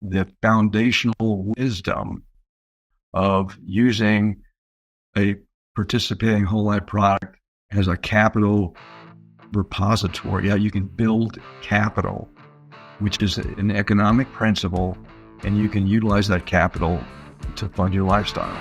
the foundational wisdom of using a participating whole life product as a capital repository. Yeah, you can build capital, which is an economic principle, and you can utilize that capital to fund your lifestyle.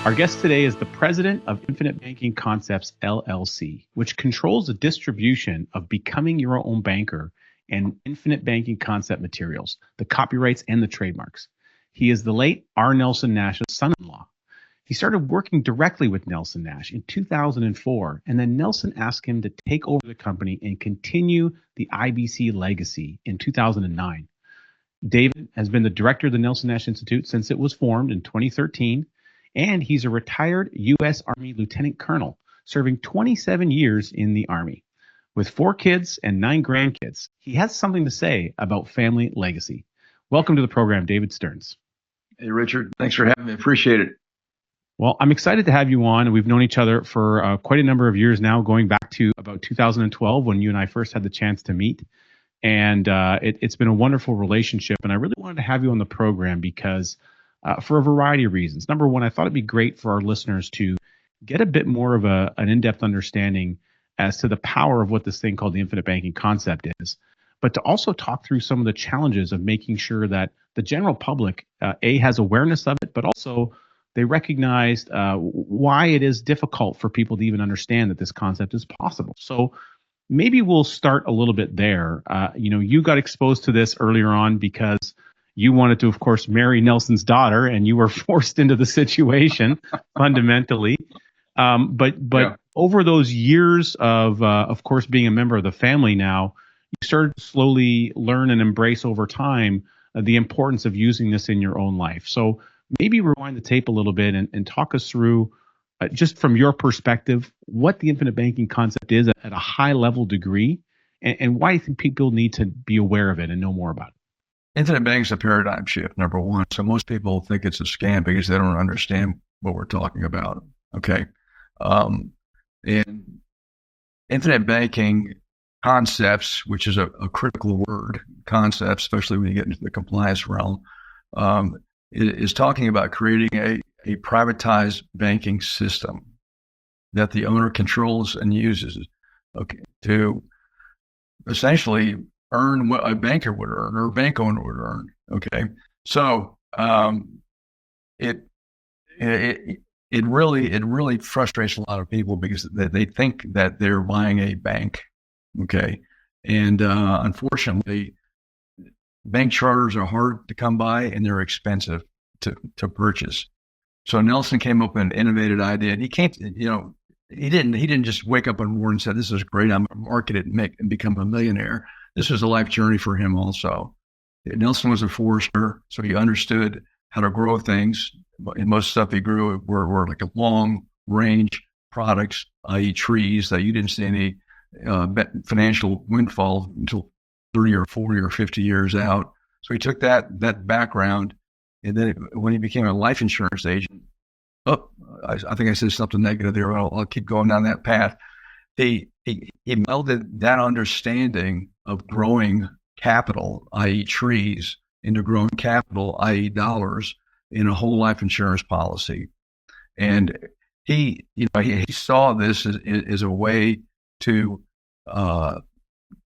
Our guest today is the president of Infinite Banking Concepts, LLC, which controls the distribution of Becoming Your Own Banker and Infinite Banking Concept materials, the copyrights, and the trademarks. He is the late R. Nelson Nash's son-in-law. He started working directly with Nelson Nash in 2004, and then Nelson asked him to take over the company and continue the IBC legacy in 2009. David has been the director of the Nelson Nash Institute since it was formed in 2013, and he's a retired U.S. Army Lieutenant Colonel, serving 27 years in the Army. With 4 kids and 9 grandkids, he has something to say about family legacy. Welcome to the program, David Stearns. Hey, Richard. Thanks for having me. Appreciate it. Well, I'm excited to have you on. We've known each other for quite a number of years now, going back to about 2012 when you and I first had the chance to meet. And it's been a wonderful relationship. And I really wanted to have you on the program because for a variety of reasons. Number one, I thought it'd be great for our listeners to get a bit more of an in-depth understanding as to the power of what this thing called the infinite banking concept is, but to also talk through some of the challenges of making sure that the general public, has awareness of it, but also they recognized why it is difficult for people to even understand that this concept is possible. So maybe we'll start a little bit there. You got exposed to this earlier on because you wanted to, of course, marry Nelson's daughter, and you were forced into the situation fundamentally. But yeah. Over those years of course, being a member of the family now, you started to slowly learn and embrace over time the importance of using this in your own life. So maybe rewind the tape a little bit and talk us through, just from your perspective, what the infinite banking concept is at a high level degree, and why you think people need to be aware of it and know more about it. Infinite banking is a paradigm shift, number one. So most people think it's a scam because they don't understand what we're talking about. Okay. And infinite banking concepts, which is a critical word, concepts, especially when you get into the compliance realm, is talking about creating a privatized banking system that the owner controls and uses, okay, to essentially earn what a banker would earn or a bank owner would earn. Okay. So, it really frustrates a lot of people because they think that they're buying a bank. Okay. And, unfortunately, bank charters are hard to come by and they're expensive to purchase. So Nelson came up with an innovative idea, and he didn't just wake up one morning and say, "This is great. I'm going to market it and become a millionaire." This was a life journey for him also. Nelson was a forester, so he understood how to grow things. And most stuff he grew were like a long range products, i.e. trees, that you didn't see any financial windfall until 30 or 40 or 50 years out. So he took that background, and then when he became a life insurance agent, I think I said something negative there. I'll keep going down that path. He melded that understanding of growing capital, i.e. trees, into growing capital, i.e. dollars, in a whole life insurance policy. And he saw this as a way to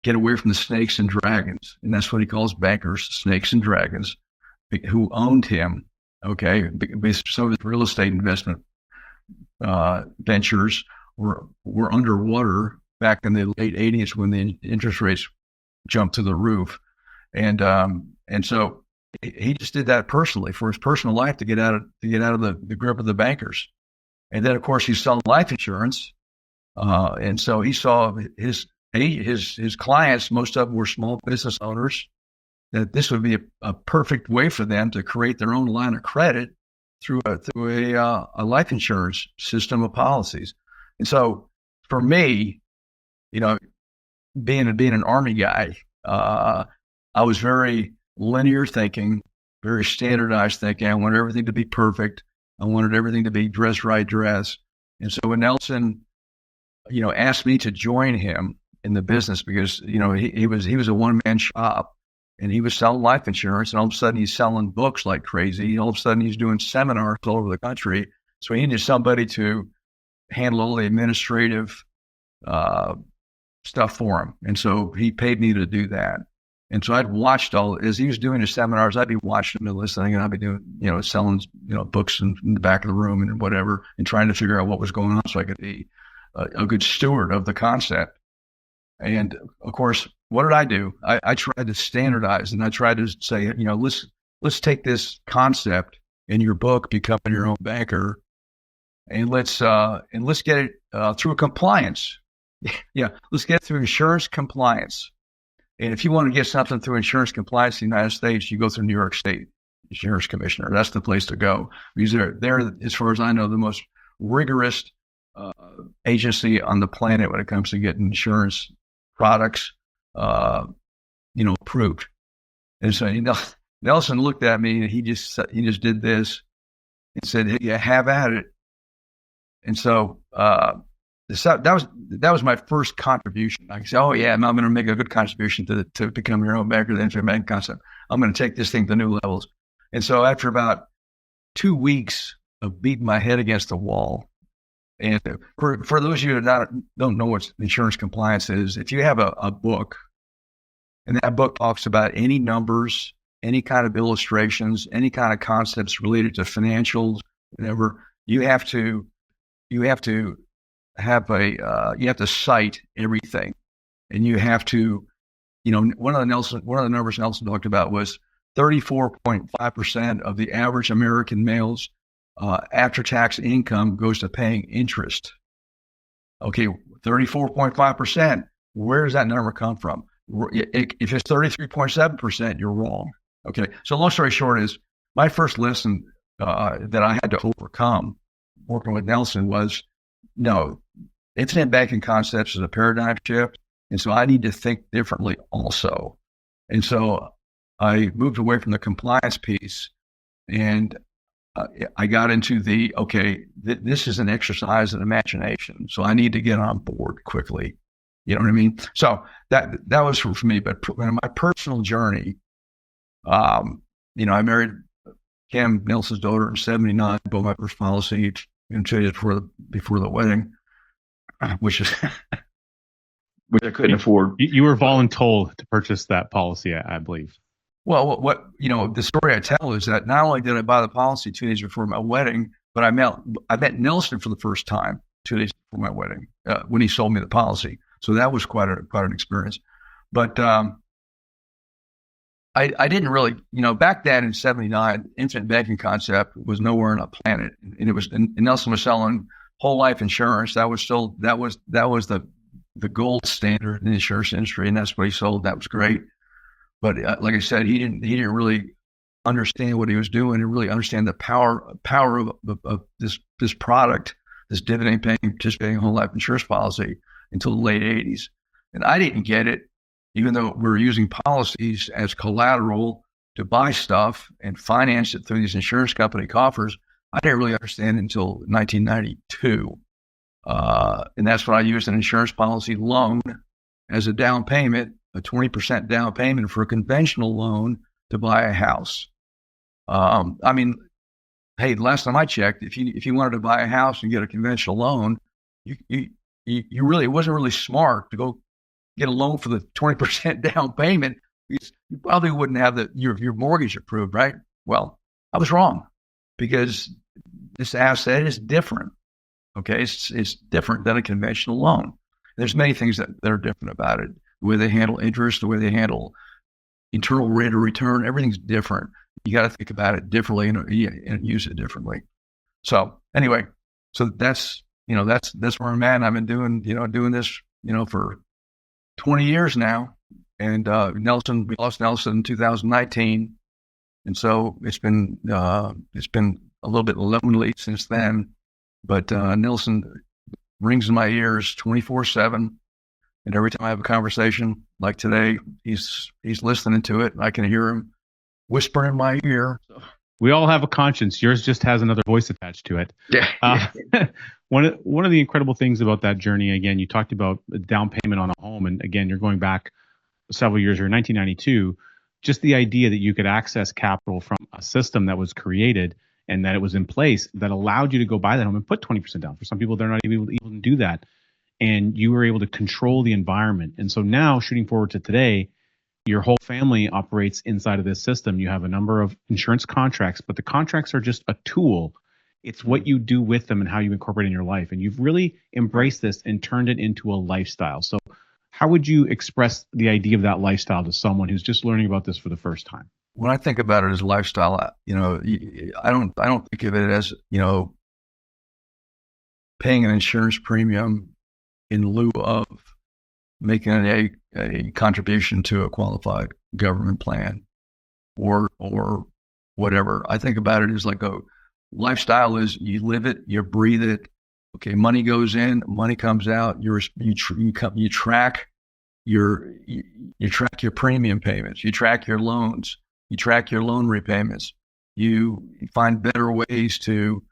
get away from the snakes and dragons. And that's what he calls bankers, snakes and dragons, who owned him. Okay. Because some of his real estate investment ventures were underwater back in the late 80s when the interest rates jumped to the roof. And so he just did that personally for his personal life to get out of the grip of the bankers. And then, of course, he's selling life insurance. And so he saw his clients, most of them were small business owners, that this would be a perfect way for them to create their own line of credit through a life insurance system of policies. And so for me, being an Army guy, I was very linear thinking, very standardized thinking. I wanted everything to be perfect. I wanted everything to be dress right dress. And so when Nelson, asked me to join him in the business because, he was a one-man shop and he was selling life insurance, and all of a sudden he's selling books like crazy. All of a sudden he's doing seminars all over the country. So he needed somebody to handle all the administrative stuff for him. And so he paid me to do that. And so I'd watched as he was doing his seminars, I'd be watching and listening, and I'd be doing, selling, books in the back of the room and whatever, and trying to figure out what was going on so I could be a good steward of the concept. And of course, what did I do? I tried to standardize, and I tried to say, let's take this concept in your book, Becoming Your Own Banker, and let's get it through compliance. Yeah, let's get it through insurance compliance. And if you want to get something through insurance compliance in the United States, you go through New York State Insurance Commissioner. That's the place to go, because they're, as far as I know, the most rigorous agency on the planet when it comes to getting insurance products, approved. And so Nelson looked at me and he just did this and said, "Hey, yeah, have at it." And so that was my first contribution. I said, "Oh yeah, I'm going to make a good contribution to become your own banker, the infinite bank concept. I'm going to take this thing to new levels." And so after about 2 weeks of beating my head against the wall, and for those of you that don't know what insurance compliance is, if you have a book, and that book talks about any numbers, any kind of illustrations, any kind of concepts related to financials, whatever, you have to cite everything, and you have to, one of the numbers Nelson talked about was 34.5% of the average American male's after-tax income goes to paying interest. Okay, 34.5%. Where does that number come from? If it's 33.7%, you're wrong. Okay, so long story short is my first lesson that I had to overcome working with Nelson was, no, infinite banking concepts is a paradigm shift, and so I need to think differently also. And so I moved away from the compliance piece, and I got into this is an exercise in imagination, so I need to get on board quickly. You know what I mean? So that was for me. But my personal journey, I married Kim, Nelson's daughter, in '79, bought my first policy, and 2 days before the wedding, which I couldn't afford. You were voluntold to purchase that policy, I believe. Well, the story I tell is that not only did I buy the policy 2 days before my wedding, but I met Nelson for the first time 2 days before my wedding when he sold me the policy. So that was quite an experience. But I didn't really, back then in '79, infinite banking concept was nowhere on the planet, and Nelson was selling whole life insurance. That was the gold standard in the insurance industry, and that's what he sold. That was great. But like I said, he didn't really understand what he was doing and really understand the power of this product, this dividend paying, participating whole life insurance policy, until the late '80s. And I didn't get it, even though we were using policies as collateral to buy stuff and finance it through these insurance company coffers. I didn't really understand it until 1992. And that's when I used an insurance policy loan as a down payment, a 20% down payment for a conventional loan to buy a house. Hey, last time I checked, if you wanted to buy a house and get a conventional loan, you really, it wasn't really smart to go get a loan for the 20% down payment, because you probably wouldn't have your mortgage approved, right? Well, I was wrong, because this asset is different. Okay, it's different than a conventional loan. There's many things that are different about it. The way they handle interest, the way they handle internal rate of return, everything's different. You got to think about it differently and use it differently. So anyway, so that's where I'm at. I've been doing this, for 20 years now. And we lost Nelson in 2019. And so it's been a little bit lonely since then. But Nelson rings in my ears 24/7. And every time I have a conversation like today, he's listening to it. I can hear him whisper in my ear. We all have a conscience. Yours just has another voice attached to it. Yeah. One of the incredible things about that journey, again, you talked about a down payment on a home, and again, you're going back several years or 1992, just the idea that you could access capital from a system that was created and that it was in place that allowed you to go buy that home and put 20% down. For some people, they're not even able to do that. And you were able to control the environment. And so now, shooting forward to today, your whole family operates inside of this system. You have a number of insurance contracts, but the contracts are just a tool. It's what you do with them and how you incorporate it in your life. And you've really embraced this and turned it into a lifestyle. So how would you express the idea of that lifestyle to someone who's just learning about this for the first time? When I think about it as lifestyle, I don't think of it as, paying an insurance premium in lieu of making a contribution to a qualified government plan or whatever. I think about it as like a lifestyle is you live it, you breathe it. Okay, money goes in, money comes out. You track your premium payments. You track your loans. You track your loan repayments. You find better ways to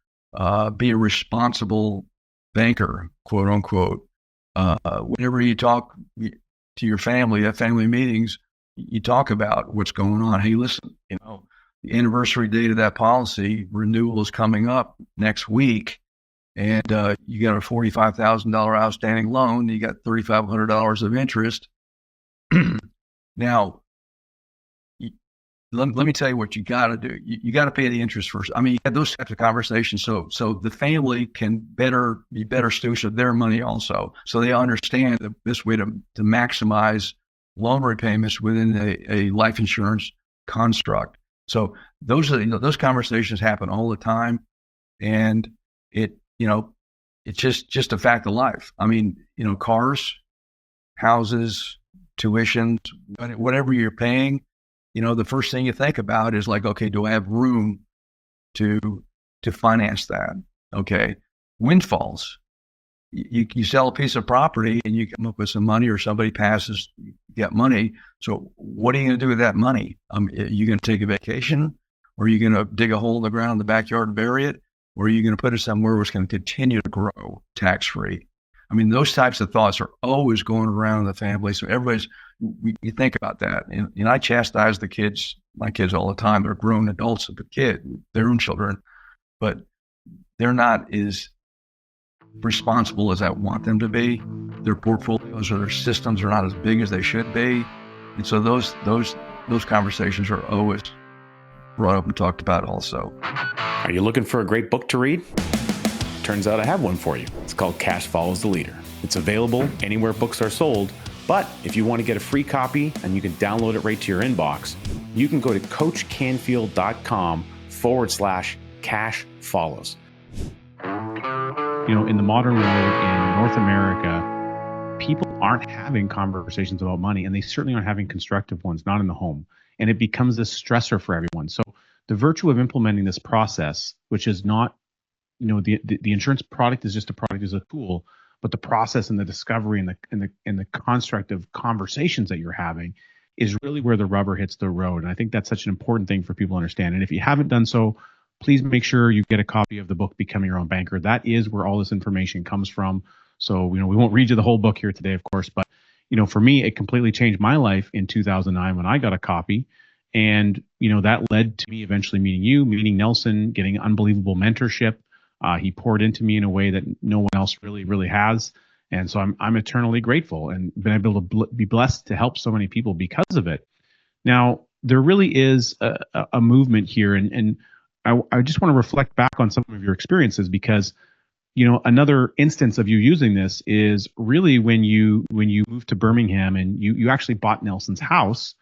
be a responsible banker, quote unquote. Whenever you talk to your family at family meetings, you talk about what's going on. Hey, listen, the anniversary date of that policy renewal is coming up next week. And you got a $45,000 outstanding loan. You got $3,500 of interest. Now, let me tell you what you got to do. You got to pay the interest first. I mean, you have those types of conversations so the family can be better stewards of their money also. So they understand the best way to maximize loan repayments within a life insurance construct. So those conversations happen all the time, and it's just a fact of life. I mean, cars, houses, tuitions, whatever you're paying, the first thing you think about is like, okay, do I have room to finance that? Okay. Windfalls. You sell a piece of property and you come up with some money, or somebody passes, you get money. So what are you going to do with that money? Are you going to take a vacation, or are you going to dig a hole in the ground in the backyard and bury it? Or are you going to put it somewhere where it's going to continue to grow tax-free? I mean, those types of thoughts are always going around in the family. So you think about that. And I chastise my kids all the time. They're grown adults of their own children, but they're not as responsible as I want them to be. Their portfolios or their systems are not as big as they should be. And so those conversations are always brought up and talked about also. Are you looking for a great book to read? Turns out I have one for you. It's called Cash Follows the Leader. It's available anywhere books are sold, but if you want to get a free copy and you can download it right to your inbox, you can go to coachcanfield.com/cash follows. In the modern world in North America, people aren't having conversations about money, and they certainly aren't having constructive ones, not in the home. And it becomes this stressor for everyone. So the virtue of implementing this process, which is not, the insurance product is just a product, is a tool, but the process and the discovery and the construct of conversations that you're having is really where the rubber hits the road. And I think that's such an important thing for people to understand. And if you haven't done so, please make sure you get a copy of the book, Becoming Your Own Banker. That is where all this information comes from. So, we won't read you the whole book here today, of course, but, for me, it completely changed my life in 2009 when I got a copy. And, that led to me eventually meeting you, meeting Nelson, getting unbelievable mentorship. He poured into me in a way that no one else really, really has. And so I'm eternally grateful and been able to be blessed to help so many people because of it. Now, there really is a movement here. And I just want to reflect back on some of your experiences because, another instance of you using this is really when you moved to Birmingham and you actually bought Nelson's house.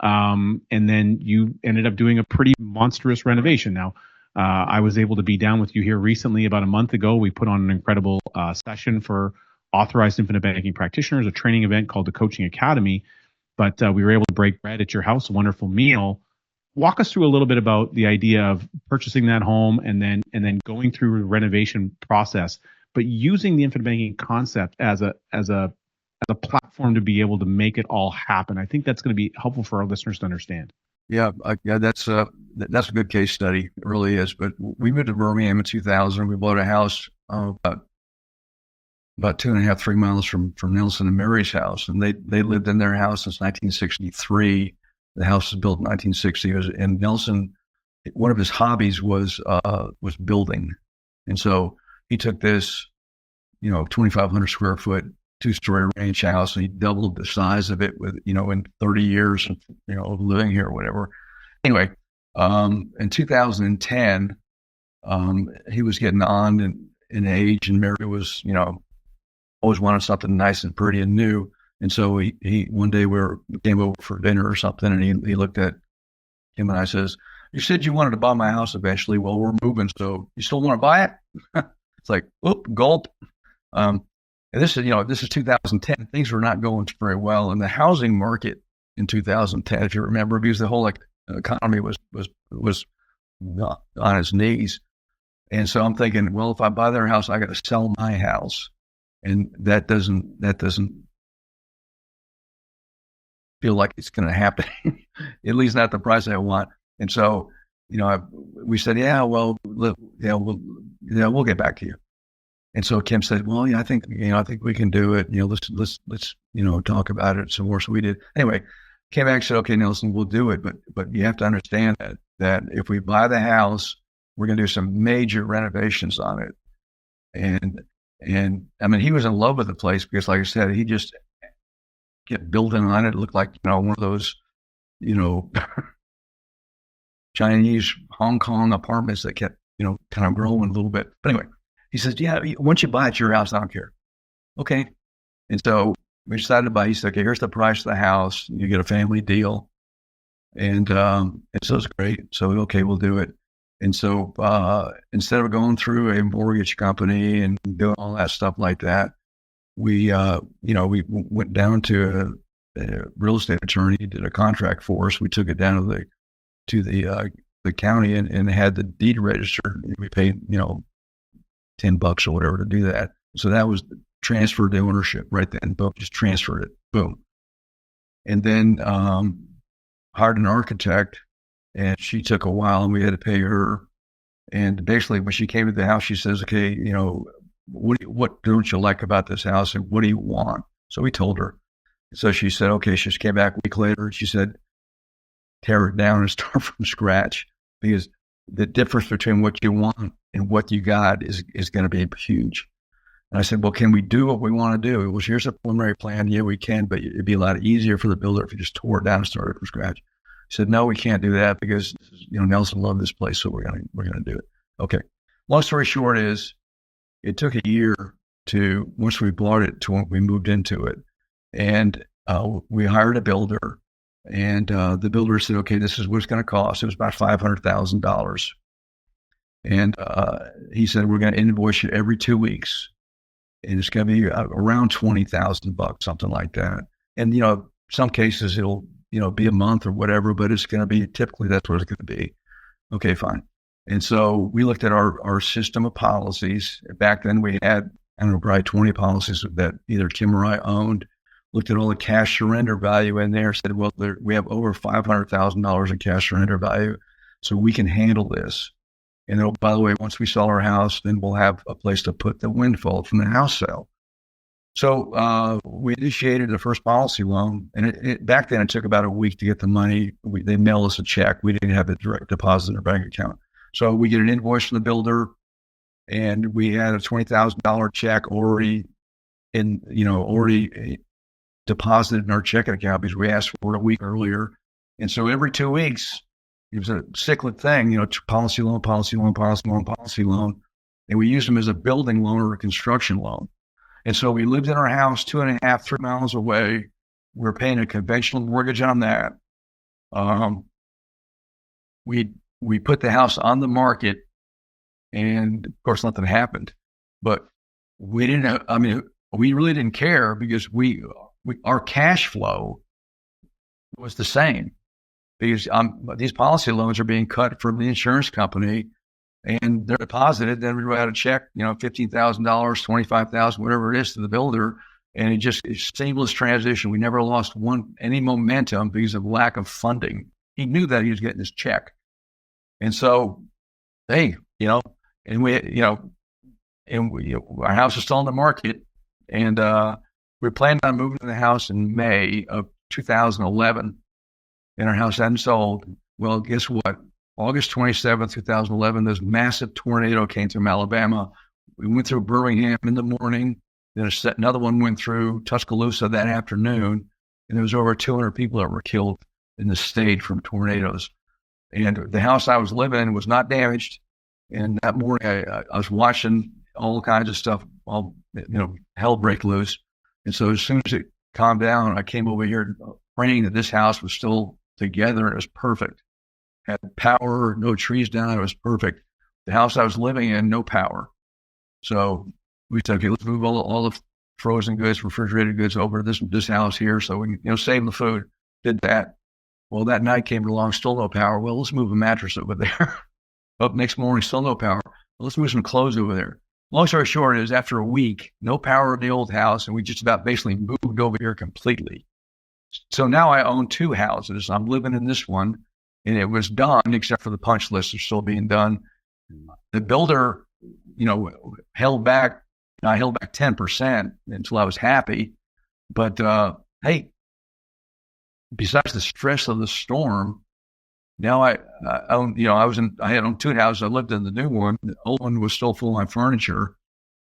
And then you ended up doing a pretty monstrous renovation. Now, I was able to be down with you here recently about a month ago. We put on an incredible session for authorized infinite banking practitioners, a training event called the Coaching Academy. But we were able to break bread at your house, a wonderful meal. Walk us through a little bit about the idea of purchasing that home and then going through the renovation process, but using the infinite banking concept as a platform to be able to make it all happen. I think that's going to be helpful for our listeners to understand. Yeah, that's a good case study. It really is. But we moved to Birmingham in 2000. We bought a house about about 2.5, 3 miles from Nelson and Mary's house. And they lived in their house since 1963. The house was built in 1960. And Nelson, one of his hobbies was building. And so he took this, 2,500 square foot, 2-story ranch house, and he doubled the size of it with, in 30 years of living here or whatever. Anyway, in 2010, he was getting on in age, and Mary was, always wanted something nice and pretty and new. And so he one day we came over for dinner or something, and he looked at him and I says, "You said you wanted to buy my house eventually. Well, we're moving, so you still want to buy it?" It's like, whoop, gulp. And this is 2010. Things were not going very well in the housing market in 2010, if you remember, because the whole economy was on its knees. And so I'm thinking, well, if I buy their house, I got to sell my house, and that doesn't feel like it's going to happen, at least not the price I want. And so, we said, we'll get back to you. And so Kim said, well, I think we can do it. Let's talk about it some more. So we did. Anyway, came back and said, okay, Nelson, we'll do it. But you have to understand that if we buy the house, we're going to do some major renovations on it. And I mean, he was in love with the place because, like I said, he just kept building on it. It looked like, one of those, Chinese Hong Kong apartments that kept, kind of growing a little bit. But anyway, he says, yeah, once you buy it, your house, I don't care. Okay. And so we decided to buy. He said, okay, here's the price of the house. You get a family deal. And so it's great. So, okay, we'll do it. And so instead of going through a mortgage company and doing all that stuff like that, we went down to a real estate attorney, did a contract for us. We took it down to the county and had the deed registered. We paid, $10 or whatever to do that. So that was transferred to ownership right then. Boom, just transferred it. Boom. And then hired an architect, and she took a while, and we had to pay her. And basically, when she came to the house, she says, okay, what don't you like about this house, and what do you want? So we told her. So she said, okay. She just came back a week later, and she said, tear it down and start from scratch, because the difference between what you want and what you got is going to be huge. And I said, well, can we do what we want to do? Well, here's a preliminary plan. Yeah, we can, but it'd be a lot easier for the builder if you just tore it down and started from scratch. He said, no, we can't do that because, Nelson loved this place, so we're going to do it. Okay. Long story short is, it took a year once we bought it to when we moved into it. And we hired a builder, and the builder said, okay, this is what it's going to cost. It was about $500,000. And he said, we're going to invoice you every 2 weeks. And it's going to be around $20,000, something like that. And, some cases it'll, be a month or whatever, but it's going to be, typically that's what it's going to be. Okay, fine. And so we looked at our system of policies. Back then we had, probably 20 policies that either Kim or I owned. Looked at all the cash surrender value in there, said, well, we have over $500,000 in cash surrender value, so we can handle this. And by the way, once we sell our house, then we'll have a place to put the windfall from the house sale. So we initiated the first policy loan, and back then it took about a week to get the money. They mailed us a check. We didn't have a direct deposit in our bank account. So we get an invoice from the builder, and we had a $20,000 check already deposited in our checking account because we asked for it a week earlier. And so every 2 weeks, it was a cyclic thing, policy loan, policy loan, policy loan, policy loan. And we used them as a building loan or a construction loan. And so we lived in our house 2.5, 3 miles away. We were paying a conventional mortgage on that. We put the house on the market, and of course nothing happened. But we really didn't care because our cash flow was the same, because these policy loans are being cut from the insurance company, and they're deposited. Then we write a check, $15,000, $25,000, whatever it is, to the builder, and it's seamless transition. We never lost any momentum because of lack of funding. He knew that he was getting his check, and so, hey, and our house is still on the market. And we planned on moving to the house in May of 2011, and our house hadn't sold. Well, guess what? August 27th, 2011, this massive tornado came through Alabama. We went through Birmingham in the morning. Then another one went through Tuscaloosa that afternoon, and there was over 200 people that were killed in the state from tornadoes. And the house I was living in was not damaged. And that morning, I was watching all kinds of stuff, hell break loose. And so as soon as it calmed down, I came over here praying that this house was still together, and it was perfect. Had power, no trees down, it was perfect. The house I was living in, no power. So we said, okay, let's move all the frozen goods, refrigerated goods over to this house here so we can, save the food. Did that. Well, that night came along, still no power. Well, let's move a mattress over there. Up next morning, still no power. Well, let's move some clothes over there. Long story short is after a week, no power in the old house, and we just about basically moved over here completely. So now I own two houses. I'm living in this one, and it was done, except for the punch list is still being done. The builder, held back. I held back 10% until I was happy. But hey, besides the stress of the storm, now I own. I had owned two houses. I lived in the new one. The old one was still full of my furniture,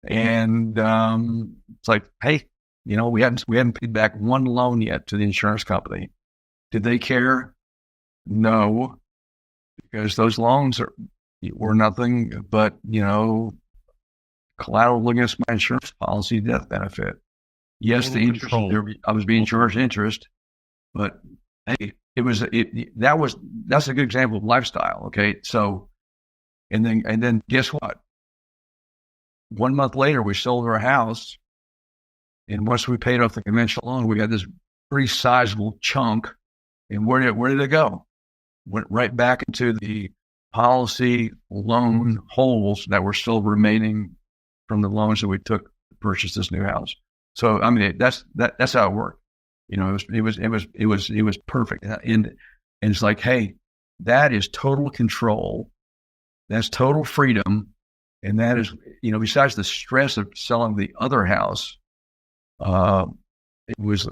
and it's like, hey, we hadn't paid back one loan yet to the insurance company. Did they care? No, because those loans were nothing but collateral against my insurance policy death benefit. Yes, the interest, I was being charged interest, but hey, that's a good example of lifestyle. Okay. So, and then guess what? 1 month later, we sold our house. And once we paid off the conventional loan, we got this pretty sizable chunk. And where did it go? Went right back into the policy loan holes that were still remaining from the loans that we took to purchase this new house. So, I mean, that's how it worked. It was perfect. And it's like, hey, that is total control. That's total freedom. And that is, besides the stress of selling the other house, it was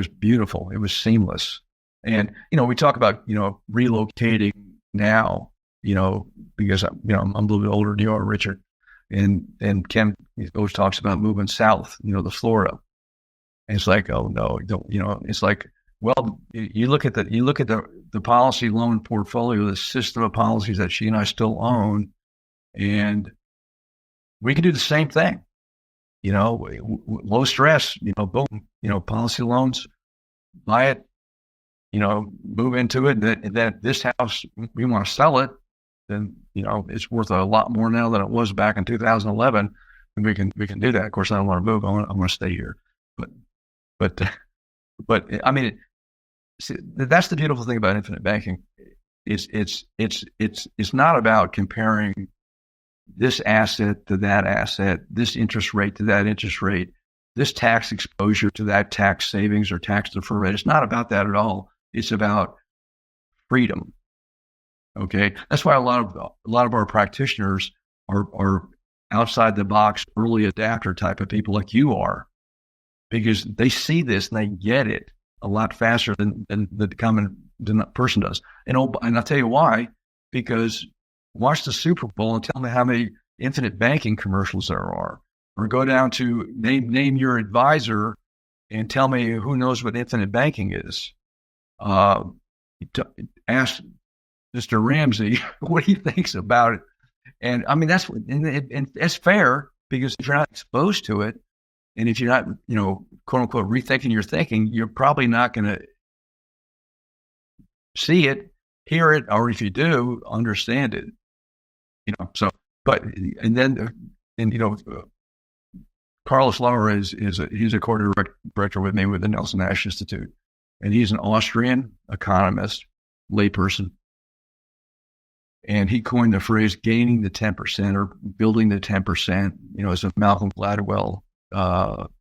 beautiful. It was seamless. And, we talk about, relocating now, because I'm a little bit older than you are, Richard. And Ken always talks about moving south, to Florida. And it's like, oh no, don't, it's like, well, you look at the policy loan portfolio, the system of policies that she and I still own, and we can do the same thing. Low stress, boom, policy loans, buy it, move into it. And then this house, we want to sell it, then, it's worth a lot more now than it was back in 2011. And we can do that. Of course, I don't want to move. I want to stay here. But I mean, that's the beautiful thing about infinite banking. It's not about comparing this asset to that asset, this interest rate to that interest rate, this tax exposure to that tax savings or tax deferment. It's not about that at all. It's about freedom. Okay, that's why a lot of our practitioners are outside the box, early adapter type of people like you are, because they see this and they get it a lot faster than the common person does. And I'll tell you why, because watch the Super Bowl and tell me how many infinite banking commercials there are, or go down to name your advisor and tell me who knows what infinite banking is. Ask Mr. Ramsey what he thinks about it. And I mean, and that's fair, because if you're not exposed to it, and if you're not, quote unquote, rethinking your thinking, you're probably not going to see it, hear it, or if you do, understand it. Carlos Lauer he's a core director with me with the Nelson Nash Institute, and he's an Austrian economist, layperson. And he coined the phrase "gaining the 10% or building the 10%." As a Malcolm Gladwell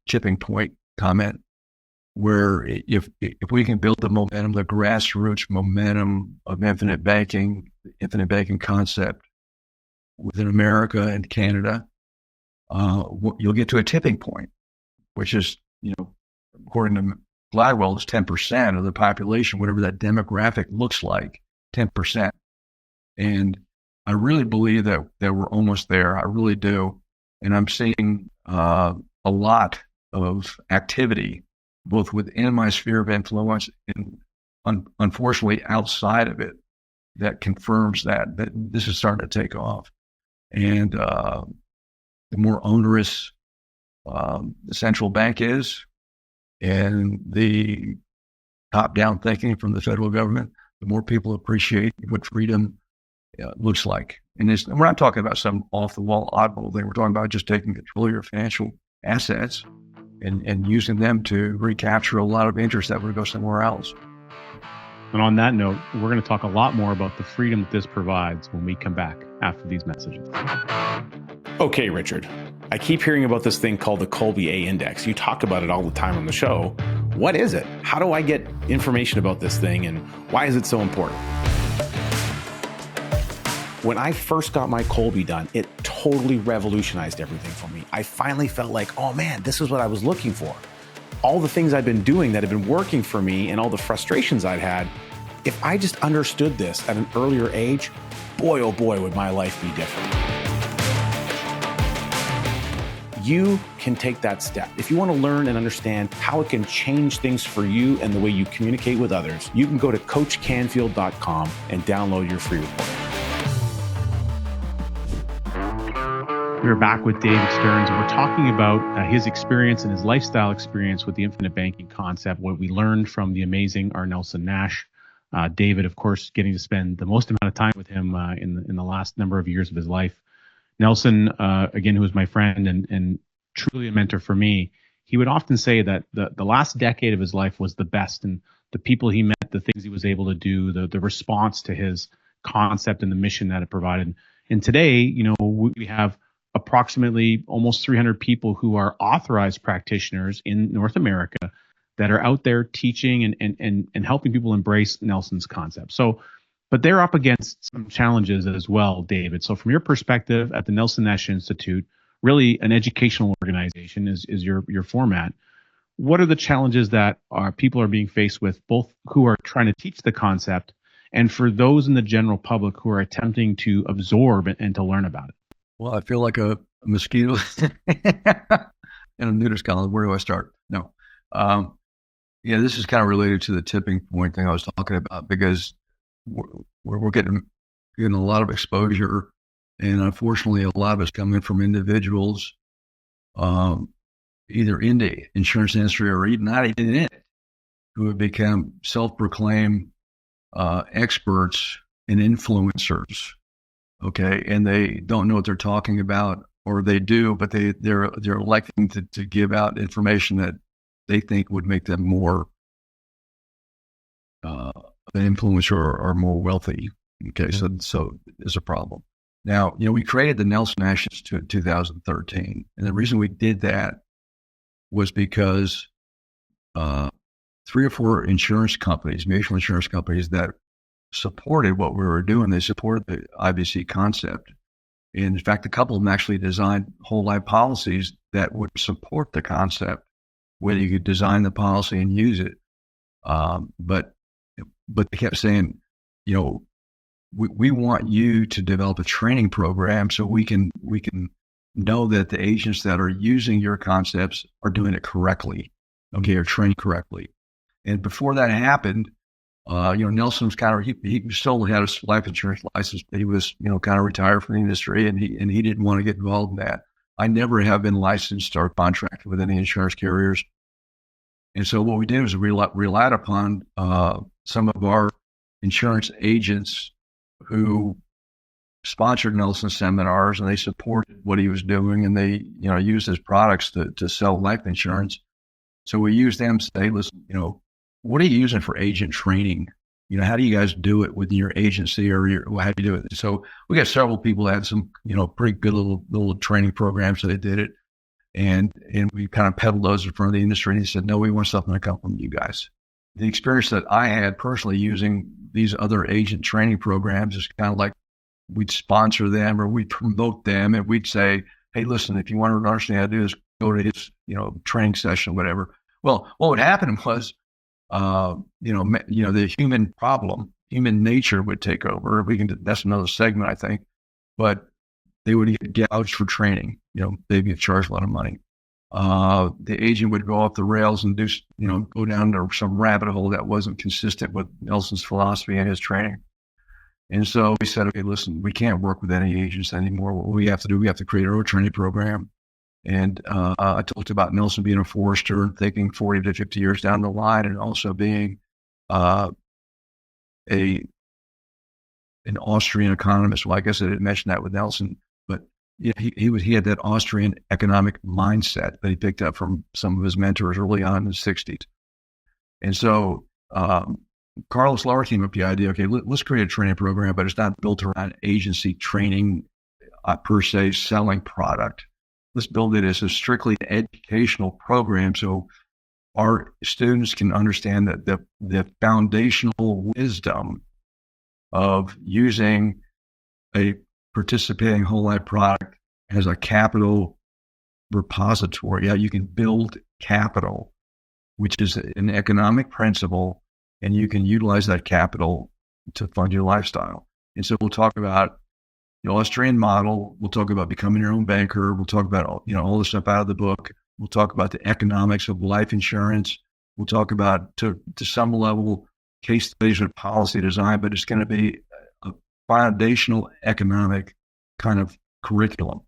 chipping point comment, where if we can build the momentum, the grassroots momentum of infinite banking concept within America and Canada, you'll get to a tipping point, which is, according to Gladwell, is 10% of the population, whatever that demographic looks like, 10%. And I really believe that we're almost there. I really do. And I'm seeing a lot of activity, both within my sphere of influence and unfortunately outside of it, that confirms that this is starting to take off. And the more onerous the central bank is, and the top-down thinking from the federal government, the more people appreciate what freedom looks like. And we're not talking about some off-the-wall oddball thing. We're talking about just taking control of your financial assets and using them to recapture a lot of interest that would go somewhere else. And on that note, we're going to talk a lot more about the freedom that this provides when we come back after these messages. Okay, Richard, I keep hearing about this thing called the Colby A Index. You talk about it all the time on the show. What is it? How do I get information about this thing, and why is it so important? When I first got my Colby done, it totally revolutionized everything for me. I finally felt like, oh man, this is what I was looking for. All the things I've been doing that have been working for me and all the frustrations I'd had, if I just understood this at an earlier age, boy, oh boy, would my life be different. You can take that step. If you want to learn and understand how it can change things for you and the way you communicate with others, you can go to coachcanfield.com and download your free report. We're back with David Stearns, and we're talking about his experience and his lifestyle experience with the infinite banking concept, what we learned from the amazing Nelson Nash. David, of course, getting to spend the most amount of time with him in the last number of years of his life. Nelson, again, who was my friend and truly a mentor for me, he would often say that the last decade of his life was the best, and the people he met, the things he was able to do, the response to his concept and the mission that it provided. And today, we have approximately almost 300 people who are authorized practitioners in North America that are out there teaching and helping people embrace Nelson's concept. But they're up against some challenges as well, David. So from your perspective at the Nelson Nash Institute, really an educational organization is your format. What are the challenges that people are being faced with, both who are trying to teach the concept and for those in the general public who are attempting to absorb and to learn about it? Well, I feel like a mosquito in a nudist colony. Where do I start? No. This is kind of related to the tipping point thing I was talking about, because we're getting a lot of exposure, and unfortunately, a lot of it's coming from individuals, either in the insurance industry or even not even in it, who have become self-proclaimed experts and influencers. Okay, and they don't know what they're talking about, or they do, but they're electing to give out information that they think would make them more an influencer or more wealthy. Okay, so there's a problem. Now, we created the Nelson Nash Institute in 2013, and the reason we did that was because 3 or 4 insurance companies, mutual insurance companies, that supported what we were doing. They supported the IBC concept. And in fact, a couple of them actually designed whole life policies that would support the concept, whether you could design the policy and use it. But they kept saying, we want you to develop a training program so we can know that the agents that are using your concepts are doing it correctly, okay, or trained correctly. And before that happened, Nelson was he still had a life insurance license, but he was, kind of retired from the industry, and he didn't want to get involved in that. I never have been licensed or contracted with any insurance carriers. And so what we did was relied upon some of our insurance agents who sponsored Nelson seminars, and they supported what he was doing, and they, used his products to sell life insurance. So we used them to say, listen, what are you using for agent training? How do you guys do it within your agency, or how do you do it? So we got several people that had some, pretty good little training programs, so they did it. And we kind of peddled those in front of the industry, and he said, no, we want something to come from you guys. The experience that I had personally using these other agent training programs is kind of like we'd sponsor them or we'd promote them, and we'd say, hey, listen, if you want to understand how to do this, go to his, training session, whatever. Well, what would happen was, the human nature would take over. That's another segment, I think, but they would get gouged for training. They'd get charged a lot of money. The agent would go off the rails and go down to some rabbit hole that wasn't consistent with Nelson's philosophy and his training. And so we said, okay, listen, we can't work with any agents anymore. What we have to do, we have to create our own training program. And I talked about Nelson being a forester and thinking 40 to 50 years down the line, and also being an Austrian economist. Well, I guess I didn't mention that with Nelson, but he had that Austrian economic mindset that he picked up from some of his mentors early on in the 60s. And so Carlos Lara came up with the idea, okay, let's create a training program, but it's not built around agency training per se, selling product. Let's build it as a strictly educational program so our students can understand that the foundational wisdom of using a participating whole life product as a capital repository. Yeah, you can build capital, which is an economic principle, and you can utilize that capital to fund your lifestyle. And so we'll talk about the Austrian model. We'll talk about becoming your own banker. We'll talk about, all the stuff out of the book. We'll talk about the economics of life insurance. We'll talk about, to some level, case studies with policy design, but it's going to be a foundational economic kind of curriculum.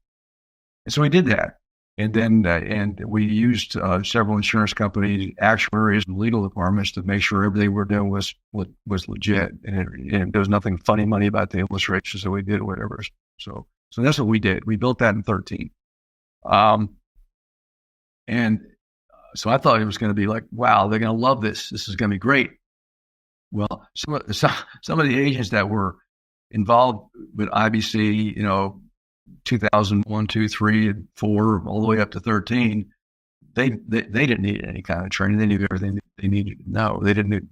And so we did that. And then and we used several insurance companies, actuaries, and legal departments to make sure everything we're doing was legit. And there was nothing funny money about the illustrations that we did or whatever. So that's what we did. We built that in 2013. And so I thought it was going to be like, wow, they're going to love this. This is going to be great. Well, some of the agents that were involved with IBC, 2001, 2, 3, and 4, all the way up to 13, they didn't need any kind of training. They knew everything they needed to know. They didn't,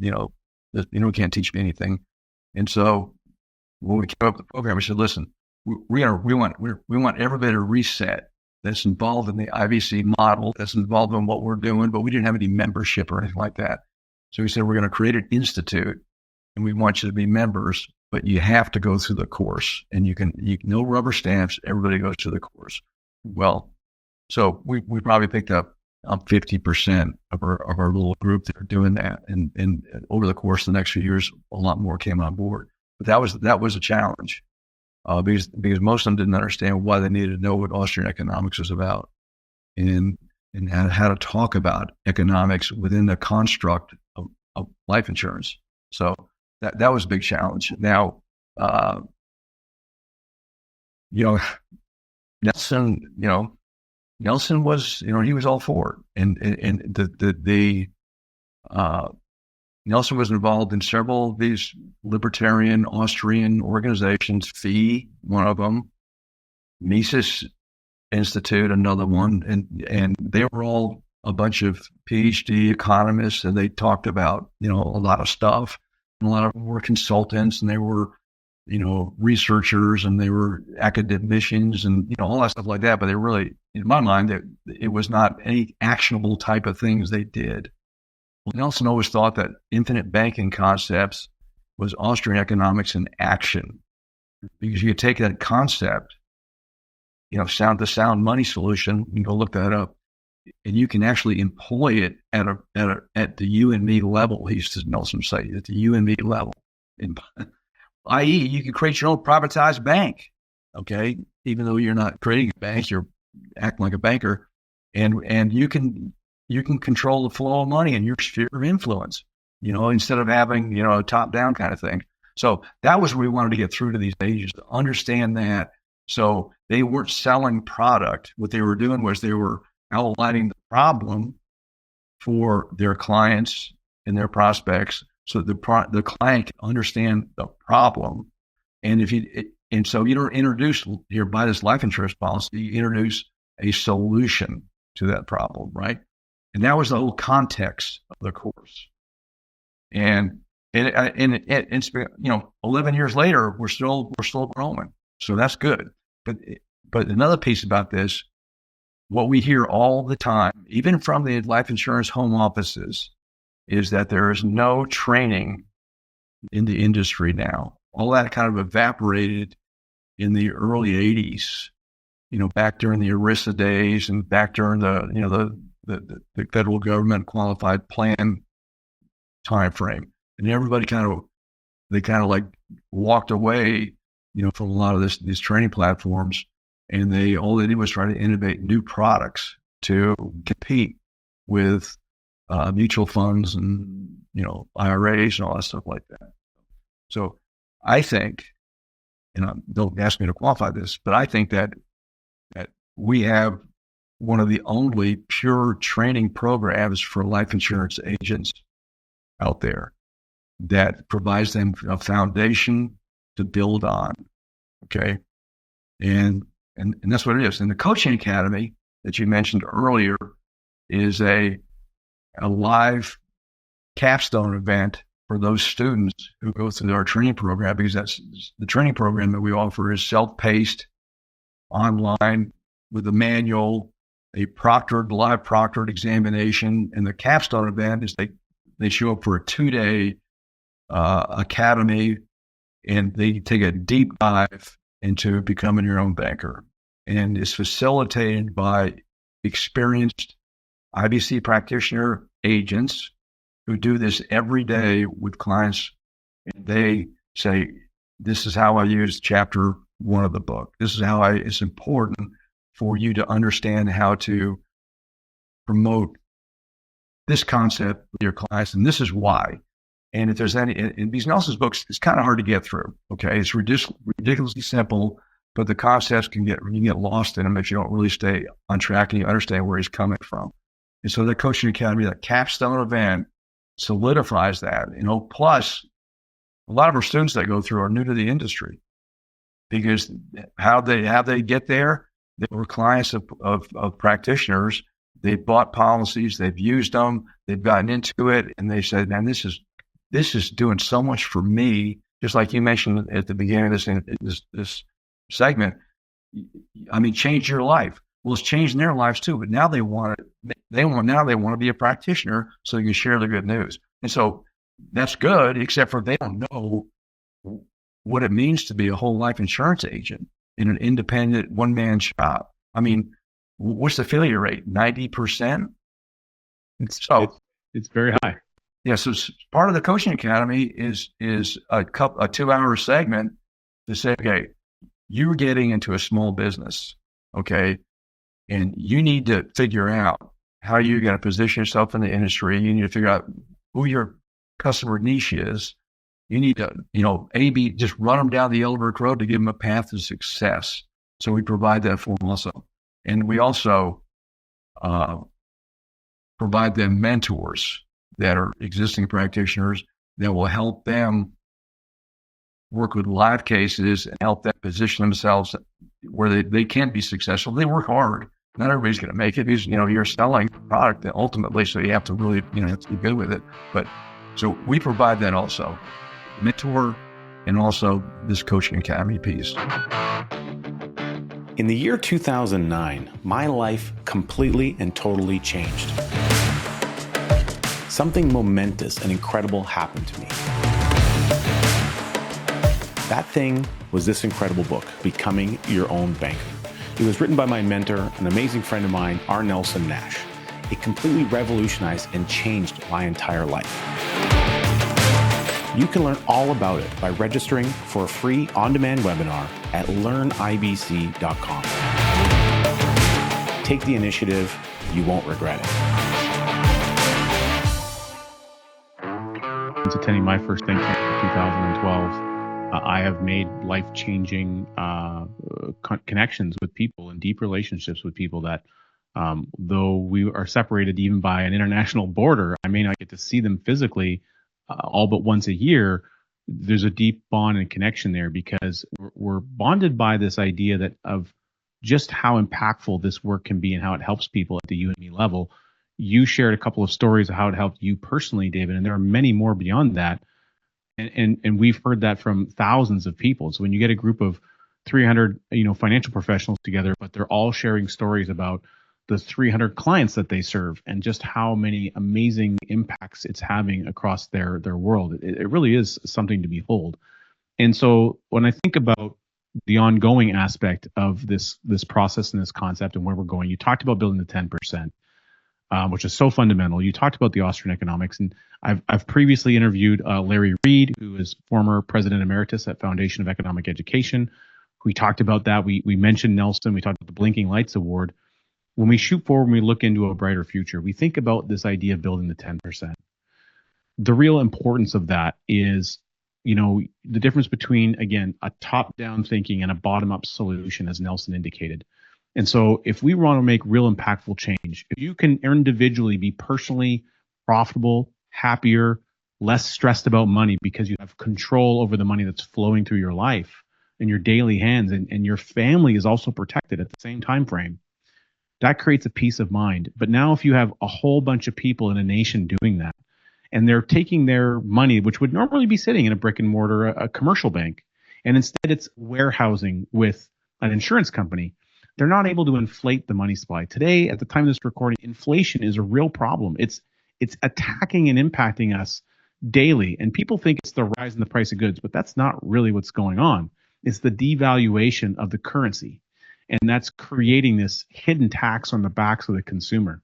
can't teach me anything. And so when we came up with the program, we said, listen, we want everybody to reset that's involved in the IBC model, that's involved in what we're doing, but we didn't have any membership or anything like that. So we said, we're going to create an institute, and we want you to be members, but you have to go through the course, and you no rubber stamps. Everybody goes through the course. Well, so we probably picked up 50% of our little group that are doing that, and over the course of the next few years, a lot more came on board. But that was a challenge because most of them didn't understand why they needed to know what Austrian economics was about, and how to talk about economics within the construct of life insurance. So that was a big challenge. Now, Nelson was, he was all for it. And Nelson was involved in several of these libertarian Austrian organizations, FEE, one of them, Mises Institute, another one. And they were all a bunch of PhD economists, and they talked about, a lot of stuff. And a lot of them were consultants, and they were, researchers, and they were academicians, and, all that stuff like that. But they really, in my mind, it was not any actionable type of things they did. Well, Nelson always thought that infinite banking concepts was Austrian economics in action, because you take that concept, the sound money solution, you can go look that up, and you can actually employ it at the you and me level. He used to, Nelson say, at the you and me level, i.e., you can create your own privatized bank. Okay, even though you're not creating a bank, you're acting like a banker, and you can control the flow of money in your sphere of influence. Instead of having a top down kind of thing. So that was what we wanted to get through to these agents, to understand that. So they weren't selling product. What they were doing was they were outlining the problem for their clients and their prospects, so the client can understand the problem. And so you don't introduce, here, buy this life insurance policy, you introduce a solution to that problem, right? And that was the whole context of the course. And it's 11 years later, we're still growing, so that's good. But But another piece about this, what we hear all the time, even from the life insurance home offices, is that there is no training in the industry now. All that kind of evaporated in the early 80s, back during the ERISA days and back during the federal government qualified plan time frame. And everybody kind of like walked away, from a lot of these training platforms. And all they did was try to innovate new products to compete with mutual funds and, IRAs and all that stuff like that. So I think, and don't ask me to qualify this, but I think that we have one of the only pure training programs for life insurance agents out there that provides them a foundation to build on. Okay. And that's what it is. And the Coaching Academy that you mentioned earlier is a live capstone event for those students who go through our training program, because that's the training program that we offer is self-paced, online, with a manual, a live proctored examination. And the capstone event is they show up for a 2-day academy, and they take a deep dive into becoming your own banker. And it's facilitated by experienced IBC practitioner agents who do this every day with clients. And they say, this is how I use chapter 1 of the book. This is how it's important for you to understand how to promote this concept with your clients. And this is why. And if there's in these Nelson's books, it's kind of hard to get through. Okay. It's ridiculously simple, but the concepts you can get lost in them if you don't really stay on track and you understand where he's coming from. And so the Coaching Academy, that capstone event, solidifies that. Plus a lot of our students that go through are new to the industry, because how they get there, they were clients of practitioners. They've bought policies, they've used them, they've gotten into it, and they said, man, this is doing so much for me. Just like you mentioned at the beginning of this segment, change your life. Well, it's changing their lives too, but now they want to be a practitioner so they can share the good news. And so that's good, except for they don't know what it means to be a whole life insurance agent in an independent one-man shop. What's the failure rate? 90%? It's very high. Yeah. So part of the Coaching Academy is a 2-hour segment to say, okay, you're getting into a small business. Okay. And you need to figure out how you're going to position yourself in the industry. You need to figure out who your customer niche is. You need to, just run them down the yellow brick road to give them a path to success. So we provide that for them also. And we also provide them mentors that are existing practitioners that will help them work with live cases and help them position themselves where they can be successful. They work hard. Not everybody's going to make it because, you're selling a product ultimately, so you have to really, have to be good with it. But so we provide that also, mentor, and also this Coaching Academy piece. In the year 2009, my life completely and totally changed. Something momentous and incredible happened to me. That thing was this incredible book, Becoming Your Own Banker. It was written by my mentor, an amazing friend of mine, Nelson Nash. It completely revolutionized and changed my entire life. You can learn all about it by registering for a free on-demand webinar at learnibc.com. Take the initiative. You won't regret it. Since attending my first think tank in 2012, I have made life-changing connections with people and deep relationships with people that, though we are separated even by an international border, I may not get to see them physically all but once a year. There's a deep bond and connection there because we're bonded by this idea of just how impactful this work can be and how it helps people at the you and me level. You shared a couple of stories of how it helped you personally, David, and there are many more beyond that. And we've heard that from thousands of people. So when you get a group of 300 financial professionals together, but they're all sharing stories about the 300 clients that they serve and just how many amazing impacts it's having across their world. It really is something to behold. And so when I think about the ongoing aspect of this process and this concept and where we're going, you talked about building the 10%, which is so fundamental. You talked about the Austrian economics, and I've previously interviewed Larry Reed, who is former president emeritus at Foundation of Economic Education. We talked about that. We mentioned Nelson. We talked about the Blinking Lights Award. When we shoot forward and we look into a brighter future, we think about this idea of building the 10%. The real importance of that is, the difference between, again, a top-down thinking and a bottom-up solution, as Nelson indicated. And so if we want to make real impactful change, if you can individually be personally profitable, happier, less stressed about money because you have control over the money that's flowing through your life and your daily hands, and your family is also protected at the same time frame, that creates a peace of mind. But now if you have a whole bunch of people in a nation doing that, and they're taking their money, which would normally be sitting in a brick and mortar, a commercial bank, and instead it's warehousing with an insurance company, they're not able to inflate the money supply. Today, at the time of this recording, inflation is a real problem. It's attacking and impacting us daily. And people think it's the rise in the price of goods, but that's not really what's going on. It's the devaluation of the currency. And that's creating this hidden tax on the backs of the consumer.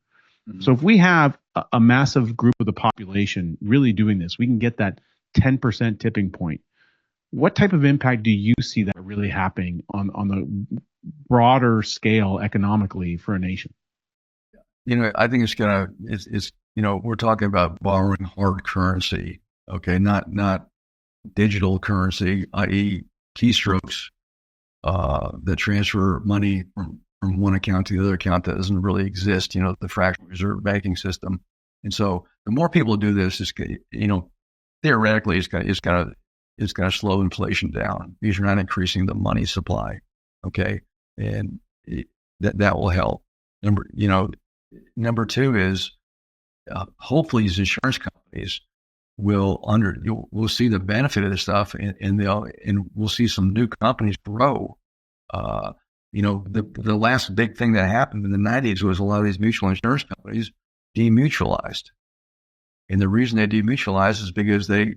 Mm-hmm. So if we have a massive group of the population really doing this, we can get that 10% tipping point. What type of impact do you see that really happening on the broader scale economically for a nation? I think it's we're talking about borrowing hard currency, okay, not digital currency, i.e. keystrokes that transfer money from one account to the other account that doesn't really exist, the fractional reserve banking system. And so the more people do this, theoretically, it's going to slow inflation down because you're not increasing the money supply, okay? And that will help. Number two is hopefully these insurance companies we'll see the benefit of this stuff, and we'll see some new companies grow. The last big thing that happened in the 90s was a lot of these mutual insurance companies demutualized, and the reason they demutualized is because they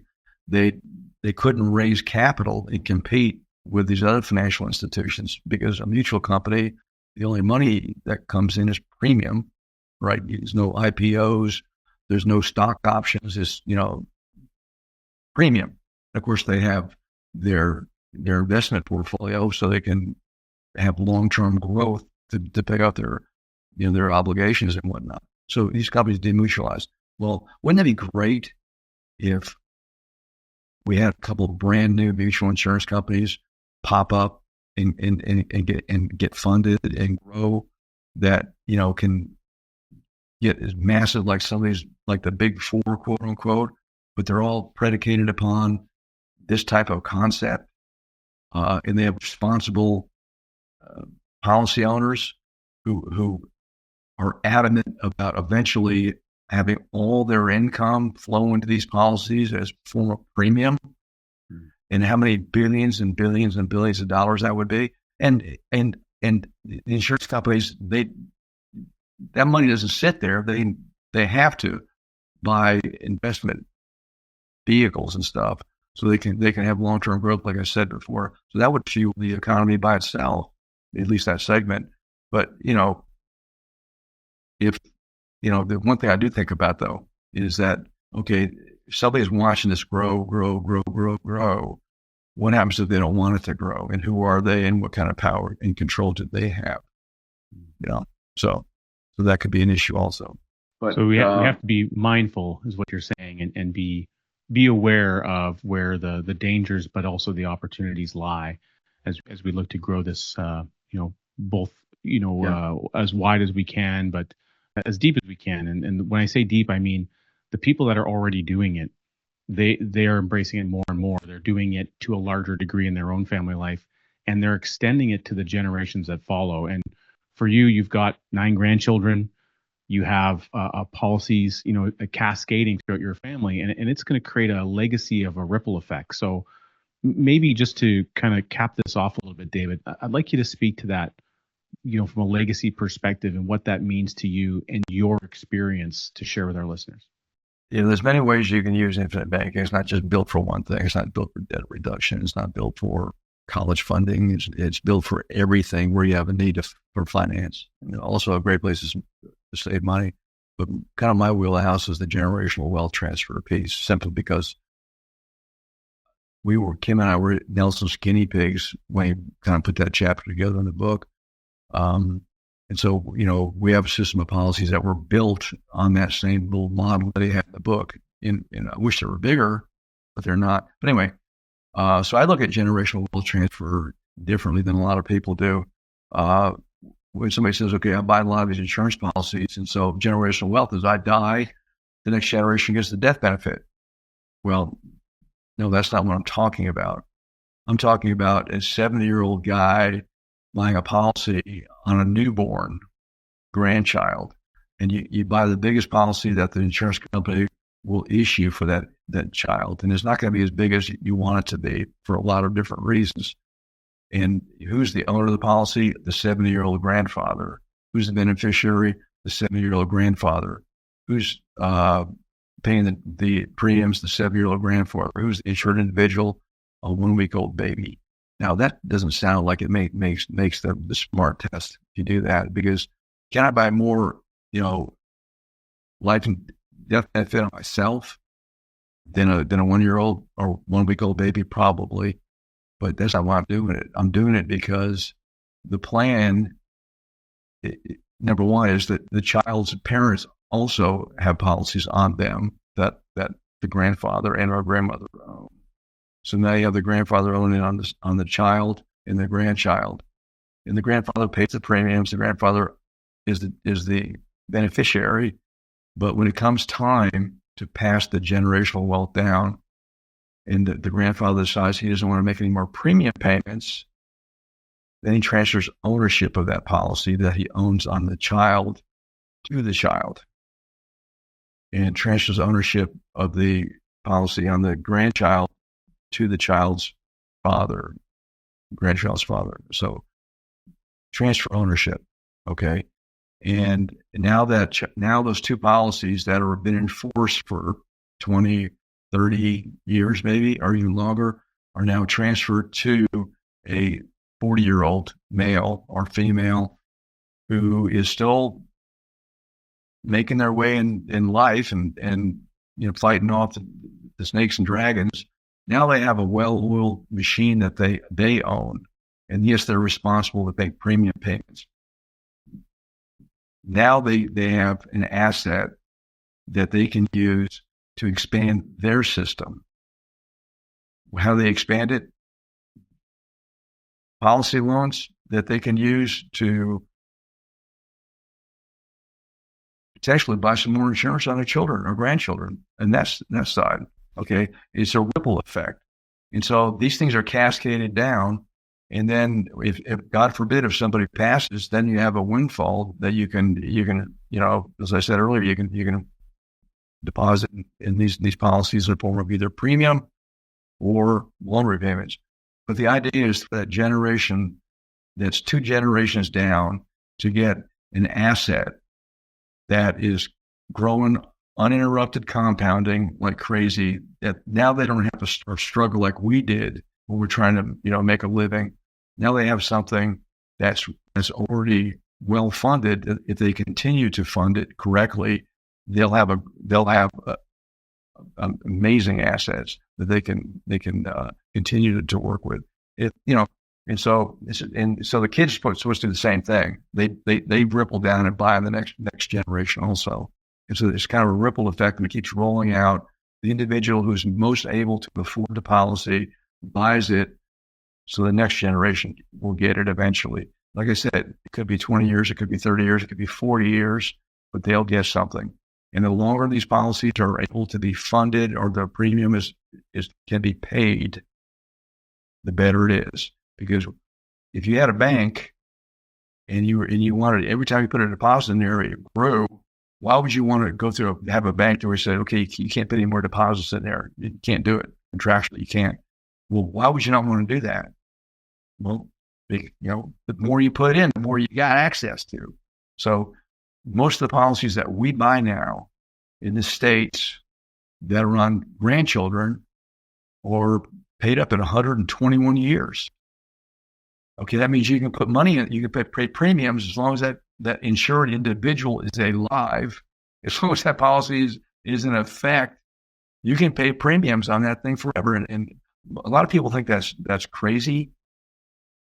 couldn't raise capital and compete with these other financial institutions, because a mutual company, the only money that comes in is premium, right? There's no IPOs, there's no stock options, it's, premium. Of course, they have their investment portfolio so they can have long-term growth to pay out their obligations and whatnot. So these companies demutualize. Well, wouldn't it be great if we had a couple of brand new mutual insurance companies pop up and get funded and grow that, can get as massive like some of these, like the big four, quote unquote, but they're all predicated upon this type of concept. And they have responsible policy owners who are adamant about eventually having all their income flow into these policies as a form of premium. And how many billions and billions and billions of dollars that would be. And the insurance companies, that money doesn't sit there. They have to buy investment vehicles and stuff so they can have long-term growth, like I said before. So that would fuel the economy by itself, at least that segment. But, the one thing I do think about though is that, okay, if somebody's watching this grow, what happens if they don't want it to grow? And who are they, and what kind of power and control do they have? So that could be an issue also. But, so we have to be mindful, is what you're saying, and be aware of where the dangers, but also the opportunities lie as we look to grow this, both, as wide as we can, but as deep as we can. And when I say deep, I mean the people that are already doing it, they are embracing it more and more. They're doing it to a larger degree in their own family life, and they're extending it to the generations that follow. And for you, you've got 9 grandchildren. You have policies, cascading throughout your family, and it's going to create a legacy of a ripple effect. So maybe just to kind of cap this off a little bit, David, I'd like you to speak to that, from a legacy perspective and what that means to you and your experience to share with our listeners. Yeah, there's many ways you can use infinite banking. It's not just built for one thing. It's not built for debt reduction. It's not built for college funding. It's built for everything where you have a need for finance. Also a great place to save money. But kind of my wheelhouse is the generational wealth transfer piece, simply because Kim and I were Nelson's guinea pigs when he kind of put that chapter together in the book. And so, we have a system of policies that were built on that same little model that he had in the book. And I wish they were bigger, but they're not. But anyway, so I look at generational wealth transfer differently than a lot of people do. When somebody says, okay, I buy a lot of these insurance policies, and so generational wealth is I die, the next generation gets the death benefit. Well, no, that's not what I'm talking about. I'm talking about a 70-year-old guy buying a policy on a newborn grandchild, and you buy the biggest policy that the insurance company will issue for that child, and it's not going to be as big as you want it to be for a lot of different reasons. And who's the owner of the policy? The 70-year-old grandfather. Who's the beneficiary? The 70-year-old grandfather. Who's paying the premiums? The 70-year-old grandfather. Who's the insured individual? A 1-week-old baby. Now, that doesn't sound like it makes the smart test if you do that, because can I buy more, life and death benefit on myself than a 1-year-old or 1-week-old baby? Probably, but that's not why I'm doing it. I'm doing it because the plan, number one, is that the child's parents also have policies on them that the grandfather and our grandmother own. So now you have the grandfather owning on the child and the grandchild, and the grandfather pays the premiums. The grandfather is the beneficiary, but when it comes time to pass the generational wealth down, and the grandfather decides he doesn't want to make any more premium payments, then he transfers ownership of that policy that he owns on the child to the child, and transfers ownership of the policy on the grandchild to the grandchild's father. So transfer ownership, okay? And now those two policies that have been in force for 20, 30 years maybe, or even longer, are now transferred to a 40-year-old male or female who is still making their way in life and fighting off the snakes and dragons. Now they have a well-oiled machine that they own, and yes, they're responsible to make premium payments. Now they have an asset that they can use to expand their system. How do they expand it? Policy loans that they can use to potentially buy some more insurance on their children or grandchildren, and that's that side. Okay, it's a ripple effect. And so these things are cascaded down. And then if God forbid, if somebody passes, then you have a windfall that you can, as I said earlier, you can deposit in these policies in the form of either premium or loan repayments. But the idea is for that generation that's 2 generations down to get an asset that is growing, uninterrupted compounding like crazy, that now they don't have to struggle like we did when we're trying to, make a living. Now they have something that's already well funded. If they continue to fund it correctly, they'll have amazing assets that they can continue to work with. And so the kids are supposed to do the same thing. They ripple down and buy the next generation also. And so it's kind of a ripple effect, and it keeps rolling out. The individual who's most able to afford the policy buys it, so the next generation will get it eventually. Like I said, it could be 20 years, it could be 30 years, it could be 40 years, but they'll get something. And the longer these policies are able to be funded, or the premium can be paid, the better it is. Because if you had a bank and you wanted, every time you put a deposit in there, it grew, why would you want to have a bank where you say, okay, you can't put any more deposits in there? You can't do it. Contractually, you can't. Well, why would you not want to do that? Well, you know, the more you put in, the more you got access to. So most of the policies that we buy now in the States that are on grandchildren are paid up at 121 years. Okay, that means you can put money in, you can pay premiums as long as that insured individual is alive. As long as that policy is in effect, you can pay premiums on that thing forever. And a lot of people think that's crazy,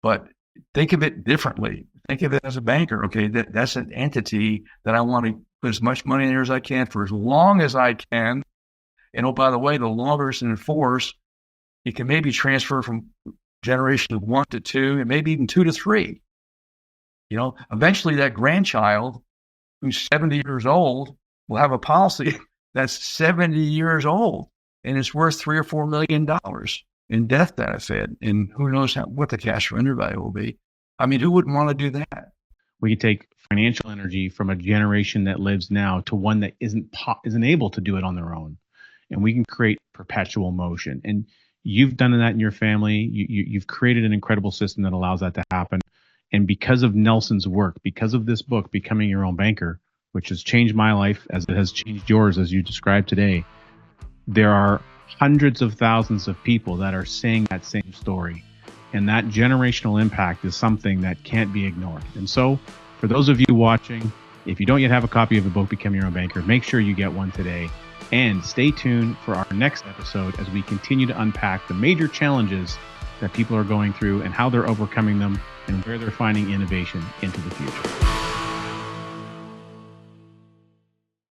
but think of it differently. Think of it as a banker. Okay, that's an entity that I want to put as much money in there as I can for as long as I can. And oh, by the way, the longer it's in force, it can maybe transfer from generation 1 to 2, and maybe even 2 to 3. You know, eventually that grandchild who's 70 years old will have a policy that's 70 years old, and it's worth $3 or $4 million in death benefit. And who knows what the cash surrender value will be. I mean, who wouldn't want to do that? We can take financial energy from a generation that lives now to one that isn't able to do it on their own. And we can create perpetual motion. And you've done that in your family. You've created an incredible system that allows that to happen. And because of Nelson's work, because of this book, Becoming Your Own Banker, which has changed my life as it has changed yours, as you described today, there are hundreds of thousands of people that are saying that same story. And that generational impact is something that can't be ignored. And so for those of you watching, if you don't yet have a copy of the book, Become Your Own Banker, make sure you get one today. And stay tuned for our next episode as we continue to unpack the major challenges that people are going through and how they're overcoming them and where they're finding innovation into the future.